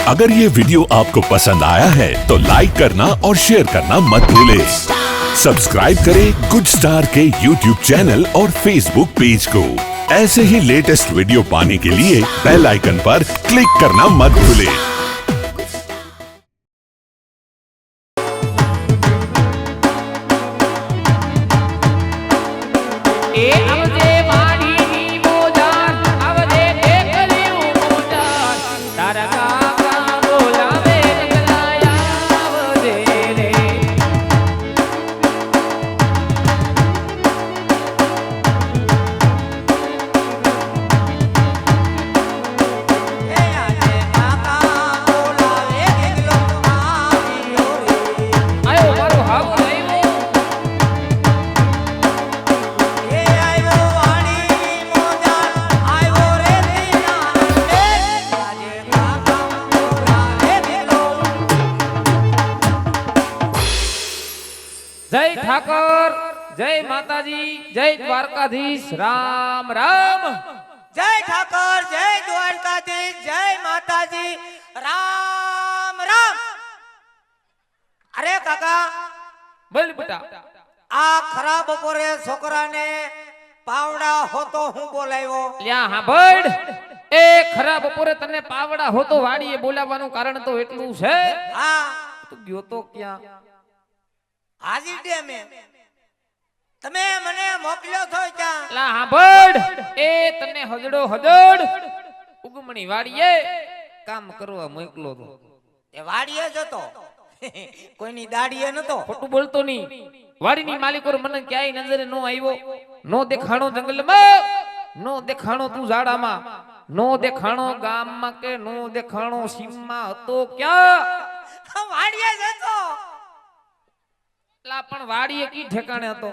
अगर ये वीडियो आपको पसंद आया है तो लाइक करना और शेयर करना मत भूलें। सब्सक्राइब करें गुड स्टार के यूट्यूब चैनल और फेसबुक पेज को। ऐसे ही लेटेस्ट वीडियो पाने के लिए बेल आइकन पर क्लिक करना मत भूलें। जय ठाकुर, जय माताजी, जय द्वारकाधीश, राम राम। जय ठाकुर, जय द्वारकाधीश, जय माताजी, राम राम। अरे काका बोल बेटा। आ खरा बपोरे छोकरा ने पावड़ा होतो हूँ बोलायो। લ્યા હા બડ એ ખરા બપોરે તને પાવડા હોતો વાડીએ બોલાવવાનું કારણ તો એટલું છે। हाँ તું ગયો તો ક્યાં? हाजी डे में तमे मने मोकल्यो थो क्या? લા હા બડ એ તને હજડો હજડ ઉગમણી વાડીએ કામ કરવા મોકલો તો। એ વાડીએ જતો કોઈની દાડીએ નતો। ખોટું બોલતો નહીં। વાડીની માલિકોર મને ક્યાંય નજરે નો આવ્યો, નો દેખાણો જંગલમાં, નો દેખાણો તું ઝાડામાં, નો દેખાણો ગામમાં કે નો દેખાણો સીમમાં હતો ક્યાં? વાડીએ જતો। લા પણ વાડીએ કી ઠેકાણે હતો?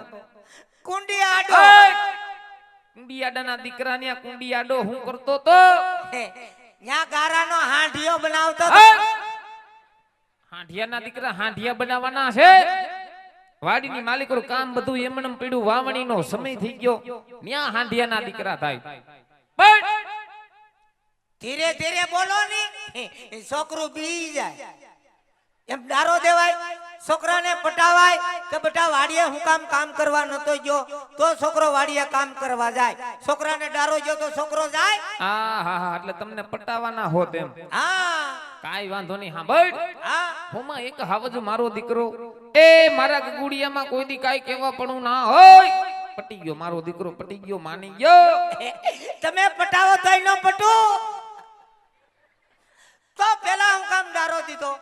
કુંડી આડો। કુંડિયાડાના દીકરા ને કુંડિયાડો હું કરતો તો? ન્યા ગારાનો હાંઢિયો બનાવતો તો। હાંઢિયાના દીકરા હાંઢિયા બનાવવાના છે? વાડીની માલિકોનું કામ બધું એમણમ પીડું, વાવણીનો સમય થઈ ગયો, ન્યા હાંઢિયાના દીકરા થાય। પણ ધીરે ધીરે બોલો ની, છોકરું બી જાય। એમ ડારો દેવાય, છોકરાને પટાવાય કે બેટા વાડીએ હું કામ કરવા નતો ગયો તો છોકરો વાડીએ કામ કરવા જાય। છોકરાને ડારો ગયો તો છોકરો જાય। હા હા હા, એટલે તમને પટાવાના હોત એમ? હા કાઈ વાંધો નહીં। હા બટ હા હોમાં એક હાવજ મારો દીકરો, એ મારા ગગુડિયામાં કોઈ દી કાઈ કેવા પડું ના હોય, પટી ગયો મારો દીકરો, પટી ગયો, માની ગયો। તમે પટાવો તોય ન પટુ તો પેલા હું કામ ડારો દીધો?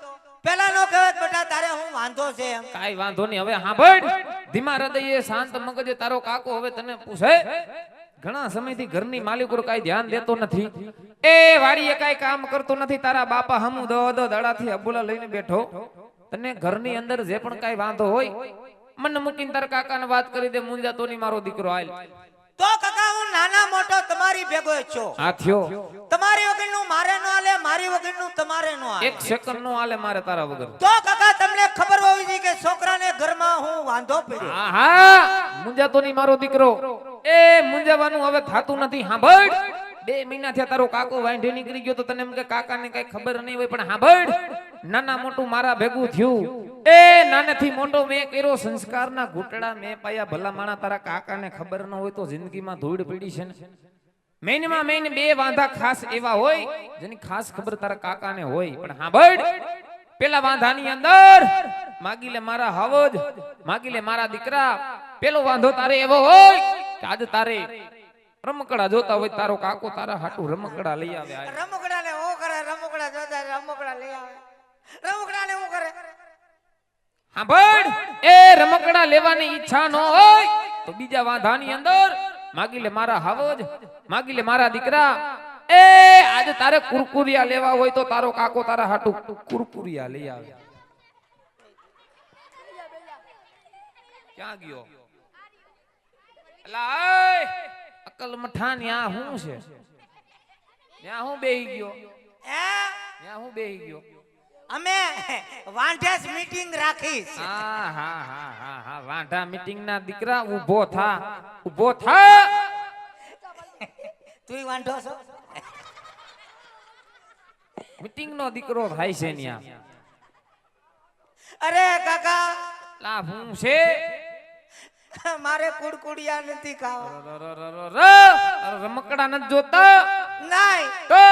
પેલા નો કહેવાય બેટા તારે હું વાંધો છે એમ? કાઈ વાંધો નહીં। હવે સાંભળ, ધીમા હૃદયે શાંત મગજે તારો કાકો હવે તને પૂછે, ઘણા સમયથી ઘરની માલિકો કાઈ ધ્યાન દેતો નથી, એ વાડીએ કાઈ કામ કરતો નથી, તારા બાપા હમુ દો દડાથી અબુલા લઈને બેઠો, તને ઘરની અંદર જે પણ કાઈ વાંધો હોય મન મૂકીને તારા કાકાને વાત કરી દે, મુંજાતો નહીં મારો દીકરો હાલ। તો કાકા હું નાના મોટો તમારી ભેગો છું। આ થયો તમારી વગરનું મારે નો હાલે, મારી વગરનું તમારે નો હાલે। એક સેકન્ડ નો હાલે મારે તારા વગર। તો કાકા તમને ખબર હોવી જોઈએ કે છોકરાને ઘરમાં હું વાંધો પડ્યો। હા હા, મુંજાતો નહીં મારો દીકરો, એ મુંજાવાનું હવે થાતું નથી। સાંભળ, 2 મહિના થયા તારો કાકો વાંઢે નીકળી ગયો તો તને એમ કે કાકાને કઈ ખબર નહીં હોય, પણ સાંભળ, નાના મોટું મારા ભેગું થયું, એ નાનેથી મોટો મેં કર્યો, સંસ્કારના ઘૂંટડા મેં પાયા, ભલા માણા તારા કાકાને ખબર ન હોય તો જિંદગીમાં ધૂળ પડી છે ને। મહિનામાં મહિને 2 વાંધા ખાસ એવા હોય જેની ખાસ ખબર તારા કાકાને હોય, પણ સાંભળ, પેલા વાંધાની અંદર માગી લે મારા હવજ, માગી લે મારા દીકરા, પેલો વાંધો તારે એવો હોય કે આજ તારે રમકડા જોતા હોય, તારો કાકો તારા હાટુ રમકડા લઈ આવે। રમકડા ને હું કરે? રમકડા જોતા રમકડા લઈ આવે? રમકડા ને હું કરે? સાંભળ, એ રમકડા લેવાની ઈચ્છા ન હોય તો બીજા વાંધાની અંદર માગી લે મારા હવજ, માગી લે મારા દીકરા, એ આજે તારે કુરકુરિયા લેવા હોય તો તારો કાકો તારા હાટુ કુરકુરિયા લઈ આવે। ક્યાં ગયો? અલા અકલ મઠા ન્યા હું છે? ન્યા હું બેહી ગયો? ન્યા હું બેહી ગયો? અમે વાંઢેસ મીટિંગ રાખી છે। હા હા હા હા હા, વાંઢા મીટિંગ ના દીકરા ઊભો થા, ઊભો થા। તું વાંઢો છો? મીટિંગ નો દીકરો થાય છે ન્યા. અરે કાકા લા હું છે મારે કુડકુડિયા નથી ખાવા. રમકડા નથી જોતા નહીં તો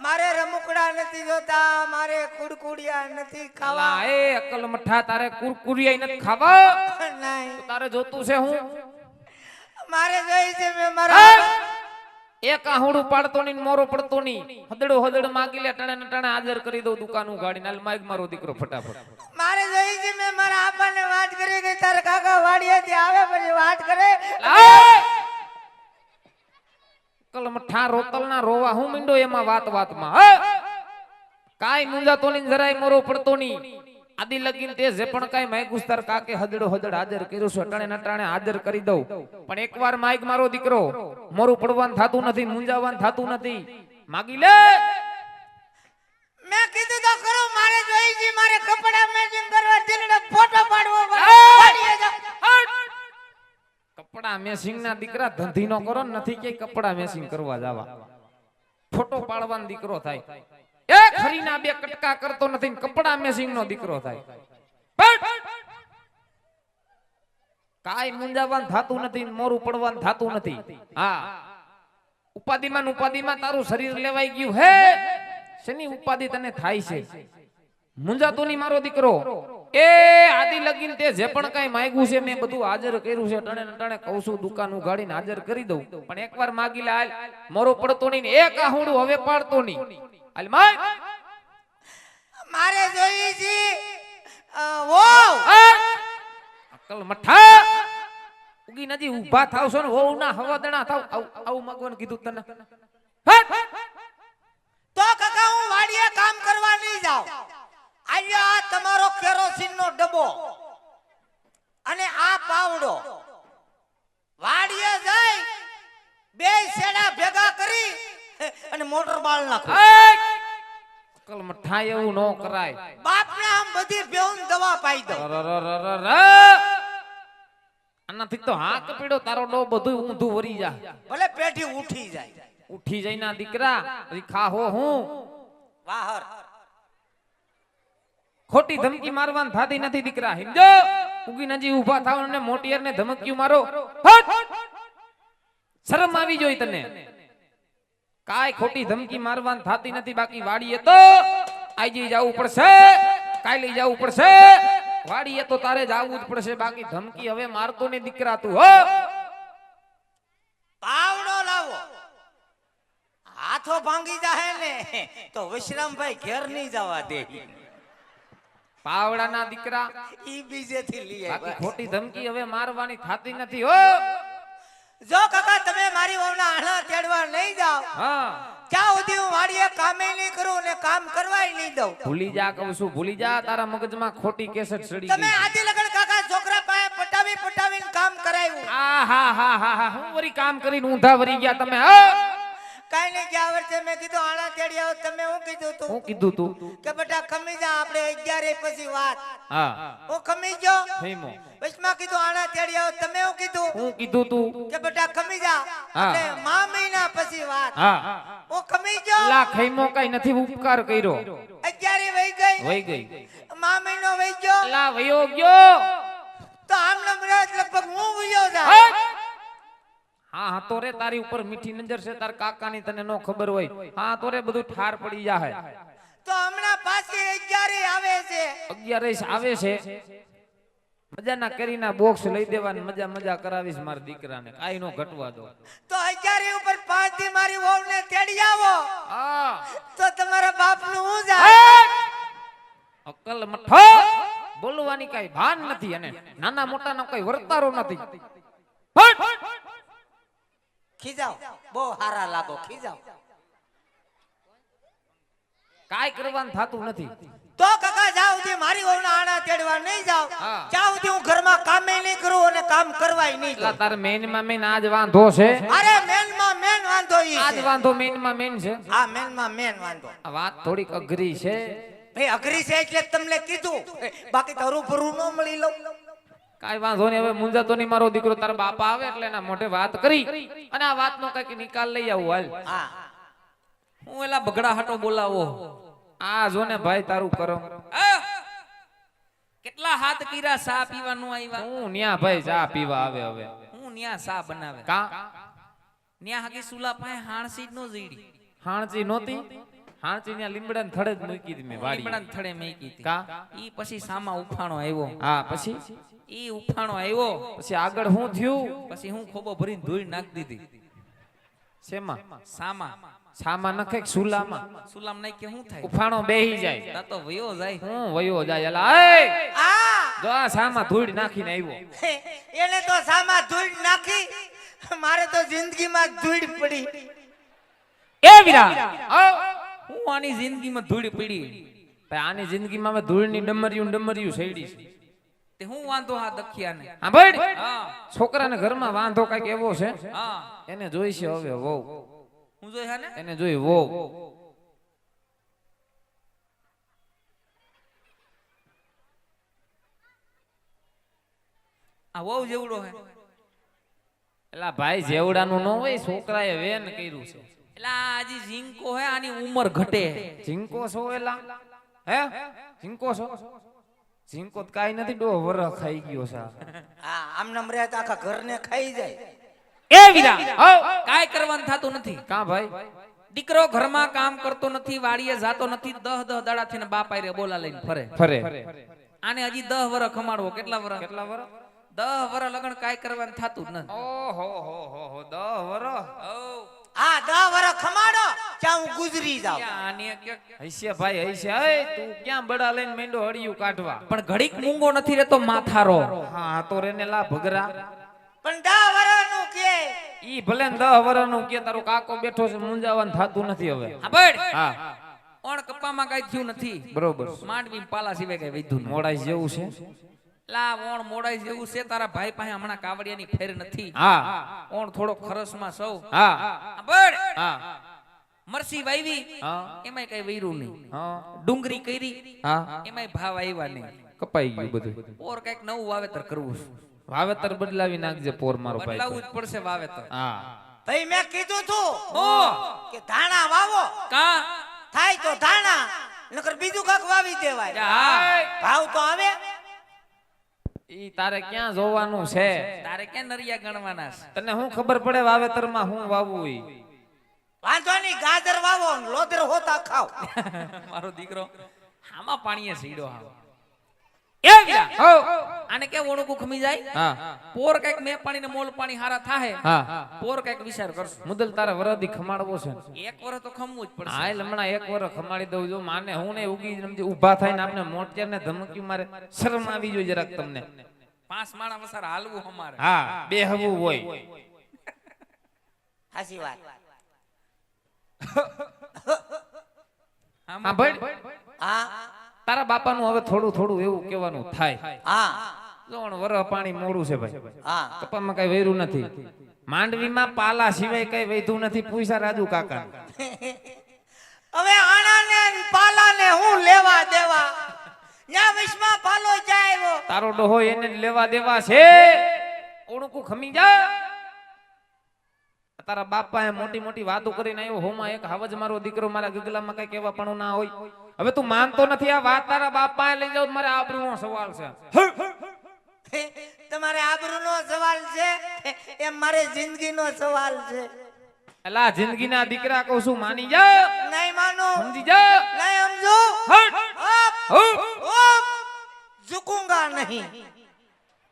મારે રમકડા નથી જોતા, મારે કુડકુડિયા નથી ખાવા. લા એ અકલ મઠા તારે કુરકુરિયા નથી ખાવા. નહીં તારે જોતું છે હું મારે જોઈ છે મેં મારા એક આહુડું પાડતો ની મોરો પડતો ની હદડો હદડ માગી લે ટણે ને ટણે હાજર કરી દઉં દુકાન ઉગાડીને હાલ માઈક મારો દીકરો ફટાફટ. મારે જોઈ છે મેં મારા આપાને વાત કરી કે તાર કાકા વાડીએથી આવે પછી વાત કરે. કલ મઠા રોતલ ના રોવા હું મીંડો એમાં વાત વાતમાં કાઈ મુંજાતો ની જરાય મોરો પડતો ની આદિ લગીન તે જે પણ કાઈ માઈક ઉસ્તાર કાકે હદડો હદડ હાજર કર્યો છે અટાણે નટાણે હાજર કરી દઉં. પણ એકવાર માઈક મારો દીકરો મોરું પડવાનું થાતું નથી, મુંજાવાનું થાતું નથી. માગી લે મેં કીધું તો ખરું મારે જોઈ છે મારે કપડા મેચિંગ કરવા દિલને ફોટો પાડવો વાડીએ જાવ. કપડા મેસિંગ ના દીકરા ધંધી નો કરો નથી કે કપડા મેસિંગ કરવા જાવા. ફોટો પાડવાનો દીકરો થાય. એ ખરીના બે કટકા કરતો નથી ને કપડા મેસિંગ નો દીકરો થાય. કાઈ મુંજાવાનું થાતું નથી, મોરું પડવાનું થાતું નથી. હા ઉપાધિમાં તારું શરીર લેવાઈ ગયું હે. શેની ઉપાધિ તને થાય છે? મુંજાતો ની મારો દીકરો એ આદિ લગીન તે જે પણ કઈ માંગ્યું છે મેં બધું હાજર કર્યું છે. ટણે ને ટણે કહું છું દુકાન ઉગાડીને હાજર કરી દઉં. પણ એકવાર માગી લે હાલ મોરો પડતો નહીં ને એક આહુડું હવે પાડતો નહીં. હાલ માય મારે જોઈ છે અકલ મઠા ઉગી નજી ઊભા થાવ છો ને વહુ ના હવાદણા થાવ. આવું માગવાનું કીધું તને. તો કાકા હું વાડીએ કામ કરવા નહીં જાઉં. આલ્યો આ તમારો કેરોસીન નો ડબ્બો અને આ પાવડો વાડીએ જઈ બે સેડા ભેગા કરી અને મોટર બાળ નાખો. અકલ મઠા એવું ન કરાય. બાપને આમ બધી બેઉન દવા પાઈ દો. આનાથી તો હા કપીડો તારો ડો બધું ઊંધું વરી જા. ભલે પેઢી ઉઠી જાય. ઉઠી જાય ના દીકરા રીખા હો હું વાહર ખોટી ધમકી મારવાન થાતી નથી દીકરા. હિંજો ઉગી નજી ઊભા થાવ અને મોટિયર ને ધમકીઓ મારો. શરમ આવી જોઈ તને. કાઈ ખોટી ધમકી મારવાન થાતી નથી. બાકી વાડીએ તો આજી જવું પડશે, કાલે જવું પડશે. વાડીએ તો તારે જવું જ પડશે. બાકી ધમકી હવે મારતો ને દીકરા તું હો. પાવડો લાવો. હાથો ભાંગી જાહે ને તો વિશ્રામભાઈ ઘેર નહીં જવા દે. પાવડાના દીકરા ઈ બીજેથી લઈ બાકી આવ્યા. ખોટી ધમકી હવે મારવાની થાતી નથી હો. જો કાકા તમે મારી વહુના આણા તેડવા નહીં જાઓ હા ત્યાં સુધી હું વાડીએ કામે નહીં કરું ને કામ કરવાય નહીં દઉં. ભૂલી જા કહું છું, ભૂલી જા. તારા મગજમાં ખોટી કેસેટ સડી તમે ગઈ. આદિ લગન કાકા છોકરા પાસે પટાવીને કામ કરાવ્યું. આ હા હા હા હા હું વરી કામ કરીને ઊંધા વરી ગયા તમે. હા કાઈ નહીં ગયા વર્ષે મેં કીધું આણા તેડી આવો. તમે હું કીધું તું હું કીધું તું કે બેટા ખમી જા આપણે 11 પછી વાત. હા હું ખમી ગયો. ફેમો વચમાં કીધું આણા તેડી આવો. તમે હું કીધું હું કીધું તું કે બેટા ખમી જા આપણે મા મહિના પછી વાત. હા હું ખમી ગયો. લા ખૈમો કઈ નથી ઉપકાર કર્યો. 11 વહી ગઈ. વહી ગઈ. મા મહિનો વહી ગયો. લા વયો ગયો. તો આમ નમરાજ લગભગ હું વયો જા. હા હા તો રે તારી ઉપર મીઠી નજર છે તાર કાકાની તને નો ખબર હોય. હા તો રે બધું ઠાર પડી જાહે. તો હમણાં પાછી 11 આવે છે. 11 આવે છે. મજાના કેરીના બોક્સ લઈ દેવાની મજા મજા કરાવીશ મારા દીકરાને. કાઈ નો ઘટવા દો. તો 11 ઉપર 5 થી મારી વહુને તેડી આવો. હા તો તમારા બાપનું હું જાય. અકલ મઠો બોલવાની કઈ ભાન નથી અને નાના મોટાનો કઈ વર્તારો નથી. ખીજાવ બહુ હારા લાગો. ખીજાવ કાઈ કરવાનું થાતું નથી. તો કાકા જાવ થી મારી વહુના આણા તેડવા નહીં જાવ. હા. જાવ થી હું ઘરમાં કામે નહીં કરું અને કામ કરવાય નહીં એટલા દઉં. તાર મેન માં મેન આજ વાંધો છે. અરે મેન માં મેન વાંધો ઈ આજ છે. વાંધો મેન માં મેન છે. હા મેન માં મેન વાંધો. આ વાત થોડીક અઘરી છે. ભાઈ અઘરી છે એટલે તમને કીધું. બાકી તરું ભરું ન મળી લઉં. કાઈ વાંધો નહીં. હવે મુંજાતો નહીં મારો દીકરો. તારા બાપા આવે એટલે એના મોઢે વાત કરી અને આ વાતનો કઈક નિકાલ લઈ આવું. હાલ હા હું એલા બગડા હાટો બોલાવો. આ જો ને ભાઈ તારું કરમ. કેટલા હાથ કીરા સા પીવાનું આવ્યા હું ન્યા ભાઈ ચા પીવા આવે હવે. હું ન્યા સા બનાવે કા ન્યા હગી સુલા પાસે હાણસી નો જીડી હાણચી નહોતી. હાણચી ન્યા લીમડા થડે જ મૂકી હતી મેં વાડી. લીમડાને થડે મેકી હતી કા ઈ પછી સામા ઉફાણો આવ્યો હા પછી ઈ ઉફાણો આવ્યો પછી આગળ શું થયું? પછી હું ખોબો ભરીને ધૂળ નાખી દીધી શેમાં? સામા સામા નખે કે સુલામાં? સુલામ નાખી શું થાય ઉફાણો બેહી જાય. તા તો વયો જાય હું વયો જાય. એલા એ આ જો આ સામા ધૂળ નાખીને આવ્યો. એને તો સામા ધૂળ નાખી, મારે તો જિંદગીમાં ધૂળ પડી. એ વીરા આવ. હું આની જિંદગીમાં ધૂળ પડી ભાઈ આની જિંદગીમાં હવે ધૂળની ડમરિયું સૈડી છે. તે હું વાંધો હા દખિયાને હા ભાઈ હા છોકરાને ઘરમાં વાંધો કઈક એવો છે. હા એને જોઈ છે હવે વહુ. હું જોઈ હા ને એને જોઈ વહુ. આ વહુ જેવડો હે એલા ભાઈ જેવડાનું ન હોય, છોકરાએ વેન કર્યું છે. એલા આજી ઝીંકો હે આની ઉંમર ઘટે ઝીંકો છો એલા? હે ઝીંકો છો? ઝીંકો તો કાઈ નથી, ડો વર ખાઈ ગયો છે. હા, આમ નામ રહેતા આખા ઘરને ખાઈ જાય. એ વીરા આવ. કાઈ કરવાનું થાતું નથી કા ભાઈ? દીકરો ઘરમાં કામ કરતો નથી, વાડીએ જાતો નથી, 10 દાડાથી ને બાપ આયરે બોલા લઈને ફરે ફરે. આને હજી 10 વર્ષ ખમાડવો. કેટલા વર્ષ? કેટલા વર? 10 વર્ષ લગન કાઈ કરવાનું થાતું જ નથી. ઓહો હો હો હો 10 વર. હા, 10 વર્ષ ખમાડો ત્યાં હું ગુજરી જાઉં. આને કે હૈસે ભાઈ હૈસે. એ તું ક્યાં બડા લઈને મેંડો હડિયું કાઢવા? પણ ઘડીક મૂંગો નથી રહેતો માથારો. હા તો રેને લા ભગરા. પણ 10 વર્ષનું કે ઈ ભલે 10 વરનું કે તારો કાકો બેઠો છે, મુંજાવાનું થાતું નથી હવે. હા બડ હા ઓણ કપ્પામાં કાઈ થયું નથી. બરોબર. માંડવી પાલા સિવાય કઈ વૈધું ન મોડાઈ જેવું છે. લા ઓણ મોડાઈ જેવું છે. તારા ભાઈ પાસે હમણાં કાવડિયાની ફેર નથી. હા ઓણ થોડો ખરસમાં સૌ. હા હા બડ હા મરસી વાવી હા એમાંય કઈ વૈરું નહીં. હા ડુંગળી કરી હા એમાંય ભાવ આવ્યા નહીં. કપાઈ ગયું બધું. ઓર કઈક નવું વાવેતર કરવું છે. વાવેતર બદલાવી નાખજે પોર મારો ભાઈ. બદલાવું જ પડશે વાવેતર. હા ભાઈ મેં કીધું તું ઓ કે ધાણા વાવો, કા થાય તો ધાણા, નકર બીજું કાક વાવી દેવાય. હા ભાવ તો આવે. ઈ તારે ક્યાં જોવાનું છે? તારે ક્યાં નરિયા ગણવાના છે? તને શું ખબર પડે વાવેતરમાં હું વાવવું ઈ? વાંધો નહીં, ગાજર વાવો, લોદર હોતા ખાવ. મારો દીકરો આમાં પાણીએ સીડો આવો. એ વીરા હો. આને કે ઓણુકું ખમી જાય. હા પોર કઈક મે પાણી ને મોલ પાણી હારા થાહે. હા પોર કઈક વિચાર કરશું. મુદલ તારે વરદી ખમાડવો છે. એક વર્ષ તો ખમવું જ પડશે. હા હમણાં 1 વર ખમાડી દઉં. જો માને હું ને ઉગી સમજી ઊભા થઈને આપણે મોટિયાર ને ધમકી મારે, શરમ આવી જોઈએ જરાક તમને. 5 માણા વસાર હાલવું અમારે. હા બેહવું હોય. હાચી વાત. હા ભાઈ હા તારા બાપાનું હવે થોડું એવું કહેવાનું થાય. હા જોણ વરહ પાણી મોડું છે ભાઈ. હા. કપામાં કઈ વૈરું નથી. માંડવીમાં પાલા સિવાય કઈ વૈધું નથી. પૂછા રાજુ કાકા. હવે આણાને પાલાને હું લેવા દેવા? ન્યા વિશ્વમાં પાલો જાય. તારો ડોહો એને જ લેવા દેવા છે. ઓણકું ખમી જા. તારા બાપા એ મોટી વાતો કરીને આવ્યો. હોમાં એક હાવજ મારો દીકરો મારા ગગલામાં કઈ કેવા પણ ના હોય. હવે તું માનતો નથી આ વાત. તારા બાપા લઈ જાવ મારે આબરૂનો સવાલ છે. તમારે આબરૂનો સવાલ છે એમ મારે જિંદગીનો સવાલ છે. એલા જિંદગીના દીકરા કહું છું, માની જા. નહીં માનું, સમજી જા. નહીં સમજુ. હટ. અપ, અપ, ઝુકુંગા નહીં.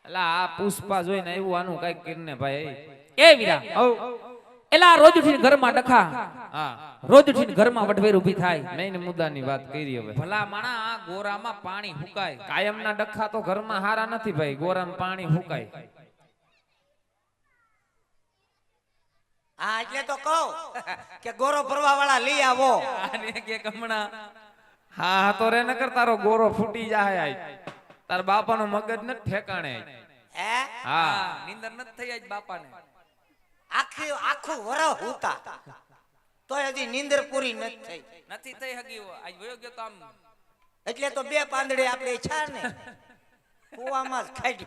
એલા આ પુષ્પા જોઈને આવ્યું આનું કઈક કરીને ભાઈ. એ વીરા એલા રોજ ઉઠીને ઘરમાં ડખા. હા રોજ ઉઠીને ઘરમાં વઢવેર ઊભી થાય. મેઈન મુદ્દાની વાત કરી હવે. ભલા માણા આ ગોરામાં પાણી હુકાય. કાયમના ડખા તો ઘરમાં હારા નથી ભાઈ. ગોરામાં પાણી હુકાય. હા એટલે તો કહું કે ગોરો ભરવા વાળા લઈ આવો. આને કે હમણાં હા તો રે નકર તારો ગોરો ફૂટી જાય. તાર બાપાનો મગજ ન ઠેકાણે. હે હા નીંદર નથી થઈ આજ બાપાને. આખું વરહ હુતા તોય હજી નીંદર પૂરી નથી થઈ હગી. આજ વયો ગયો તો આમ એટલે તો 2 પાંદડે આપણે છા ને કુવામાં જ ખાઈ